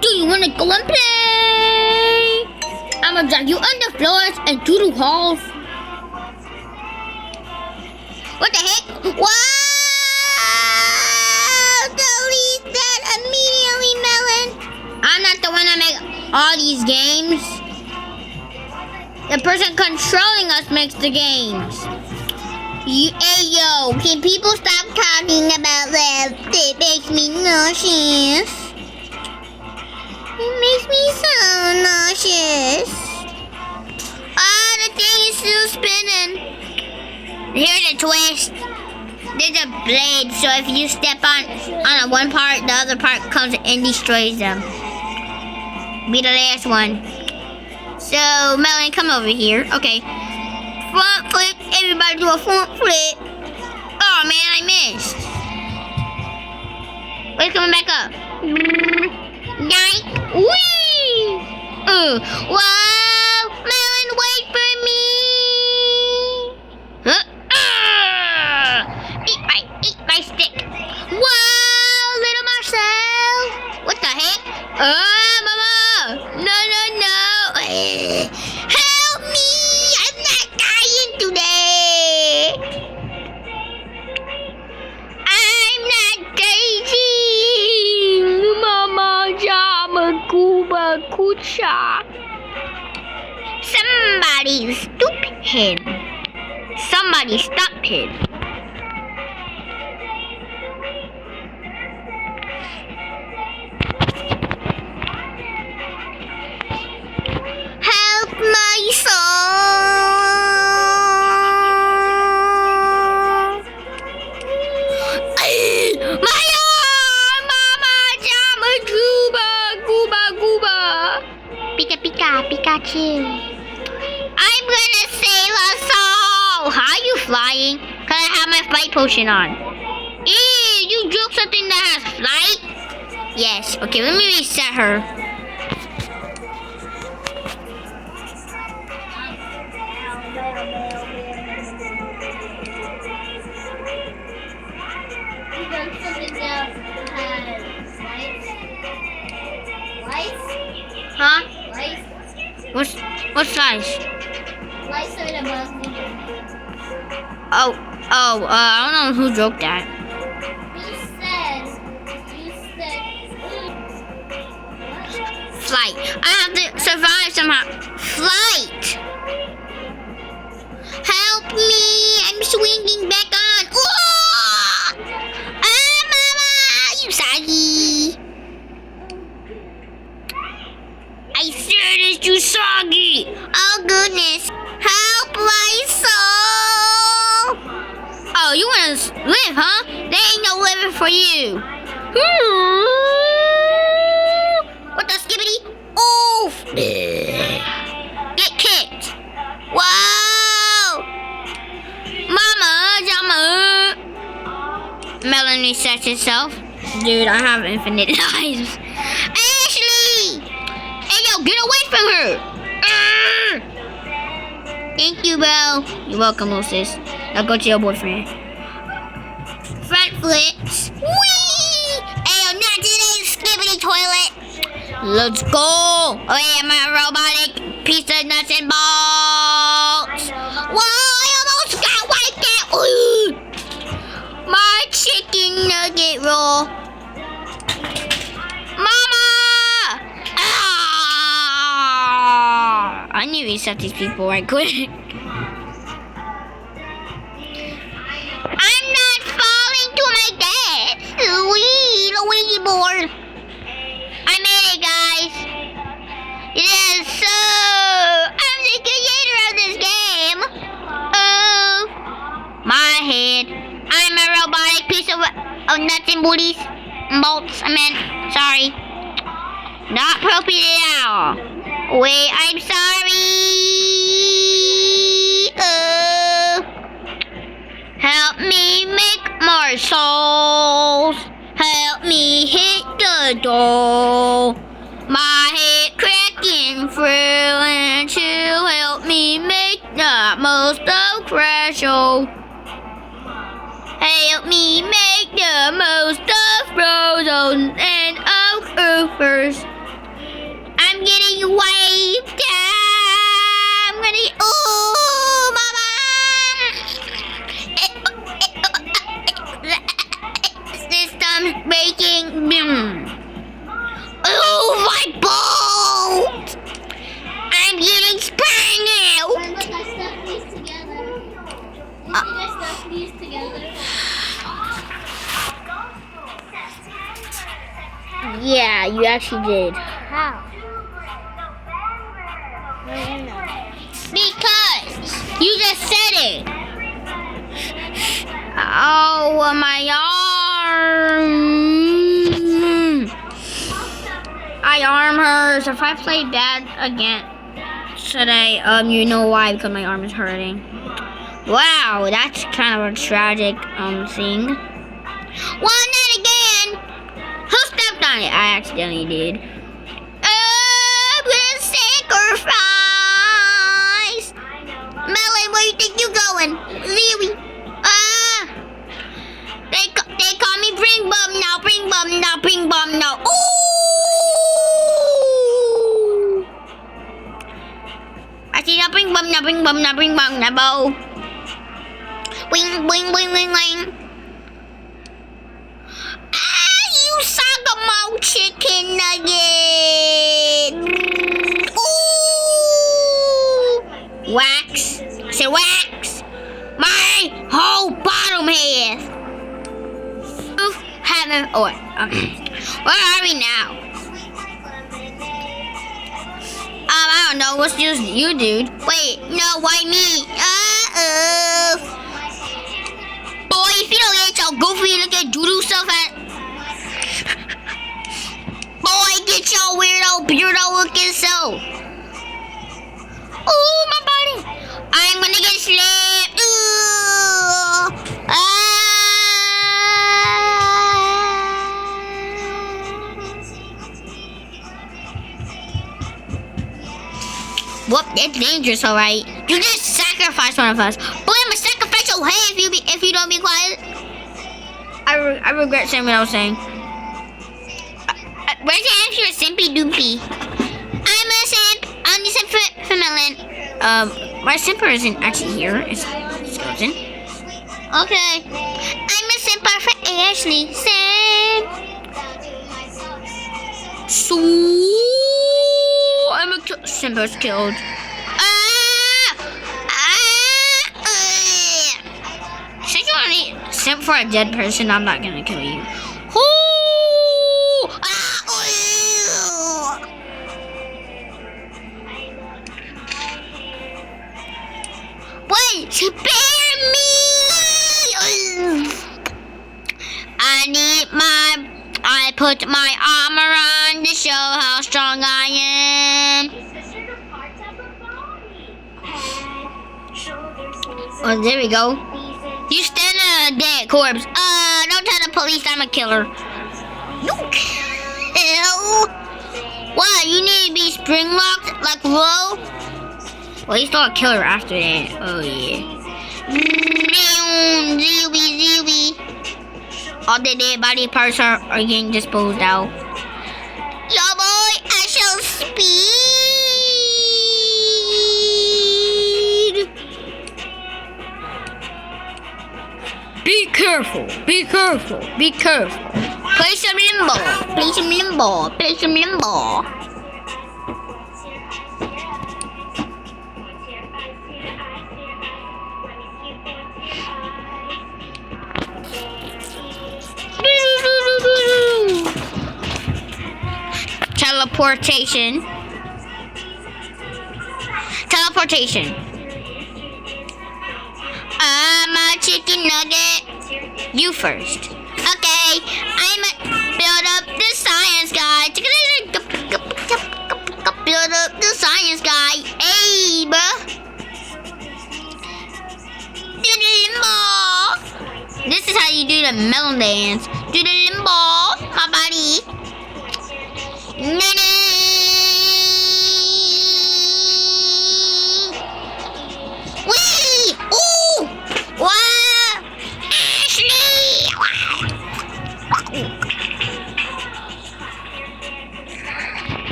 do you wanna go and play? I'ma drag you on the floors and to the halls. What the heck? Wow! Delete that immediately, Melon. I'm not the one that make all these games. The person controlling us makes the games. Hey yo, can people stop talking about that? It makes me nauseous. It makes me so nauseous. Ah, the thing is still spinning. Here's a twist. There's a blade, so if you step on one part, the other part comes and destroys them. Be the last one. So, Melanie, come over here. Okay. Front flip. Everybody do a front flip. Oh, man, I missed. Wait, coming back up. Yank. Whee! Whoa! Melon, wait for me! Huh? Eat my stick. Whoa, little Marcel! What the heck? Mama! No! Help me! I'm not dying today! I'm not dying! Mama, Jama, Kuba, Kucha. Somebody stop him. Somebody stop him. Help my soul. My arm! Mama, Jama, Gooba. Pikachu. I'm gonna save us all. How are you flying? Cause I have my flight potion on. Ew, you broke something that has flight? Yes. Okay, let me reset her. Huh? What size? I don't know who broke that. You said. Flight. I have to survive somehow. Flight. Help me! I'm swinging back on. Mama! You saggy. I said it's too soggy. Oh, goodness. Help my soul. Oh, you want to live, huh? There ain't no living for you. What the skibbity? Oof. Get kicked. Whoa. Mama, Jama. Melanie resets itself. Dude, I have infinite lives. Ashley! Hey, yo, get away from her! Thank you, Belle. You're welcome, little sis. Now go to your boyfriend. Front flips. Whee! Hey, yo, not today, skibbity toilet. Let's go. Oh, yeah, my robotic piece of nuts and bolts. Whoa, I almost got wiped out. Ooh. My chicken nugget roll. I need to reset these people right quick. I'm not falling to my death. Luigi board. I made it, guys. Yes, so I'm the creator of this game. Oh, my head. I'm a robotic piece of nuts and bolts. Sorry. Not appropriate at all. Wait, I'm sorry. Help me make more souls. Help me hit the door. My head cracking through and to help me make the most of Crash Show. Help me make the most of Frozen and of Goofers. getting wiped. I'm gonna get. Oh, mama! System's breaking. Oh, my bolt! I'm getting sprung out. Look, I stuck these together. You think I stuck these together? Yeah, you actually did. How? Because you just said it. Oh, my arm. My arm hurts. If I play bad again today, you know why? Because my arm is hurting. Wow, that's kind of a tragic thing. Well, not again. Who stepped on it? I accidentally did. I'm gonna sacrifice. Melon, where you think you going? Louie. They call me bring bum now, bring bum now, bring bum now. Ooh! I see now, bring bum now, bring bum now, bring bum now, bow. Wing, wing, wing, wing, wing. You Sangamo chicken nugget. Ooh! Wax. I said wax. My whole bottom half. Where are we now? I don't know. What's just you, dude? Wait, no, why me? Boy, if you don't get your goofy looking doodoo stuff at. Boy, get your weirdo, beardo looking self. Ooh, my body. I'm gonna get slapped. Whoop, that's dangerous, alright. You just sacrificed one of us. Boy, I'm a sacrificial head if you don't be quiet. I regret saying what I was saying. Where's your answer, Simpy Doopy? I'm a simp. I'm the simp for Melon. My simper isn't actually here. It's skeleton. Okay. I'm a simper for Ashley. Simp. So I'm a simper's killed. Since you only simp for a dead person, I'm not gonna kill you. Wait, spare me! I put my armor on to show how strong I am. Oh, there we go. You stand on a dead corpse. Don't tell the police I'm a killer. You kill? What? You need to be spring locked like Low? Well, he's still a killer after that. Oh, yeah. Zooey. All the dead body parts are getting disposed out. Yo, boy, I shall speed. Be careful. Be careful. Be careful. Play some limbo. Play some limbo. Play some limbo. Teleportation. Teleportation. I'm a chicken nugget. You first. Okay. I'm a build up the science guy. Build up the science guy. Hey, bruh. Do the limbo. This is how you do the melon dance. Do the limbo, my buddy. Wee! Ooh! Wow! Ashley!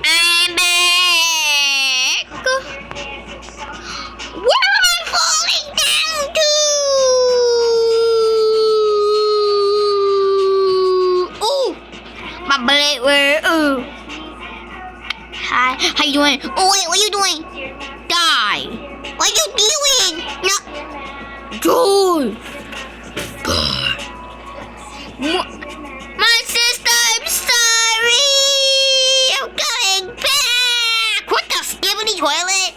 I'm where? Ooh. Hi, how you doing? Oh wait, what are you doing? Die. What are you doing? No. Dude. My sister, I'm sorry. I'm coming back. What the skibbity toilet?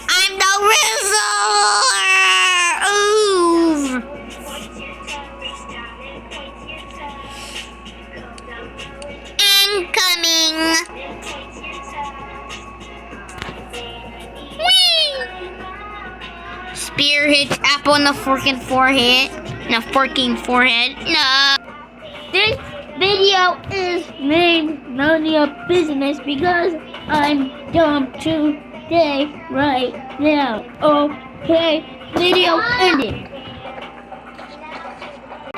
I'm the wizard. Ooh. Incoming. Whee! Spear hits Apple in the freaking forehead. No, freaking forehead. No. This video is named None of Your Business because I'm dumb today right now. Okay, video ended.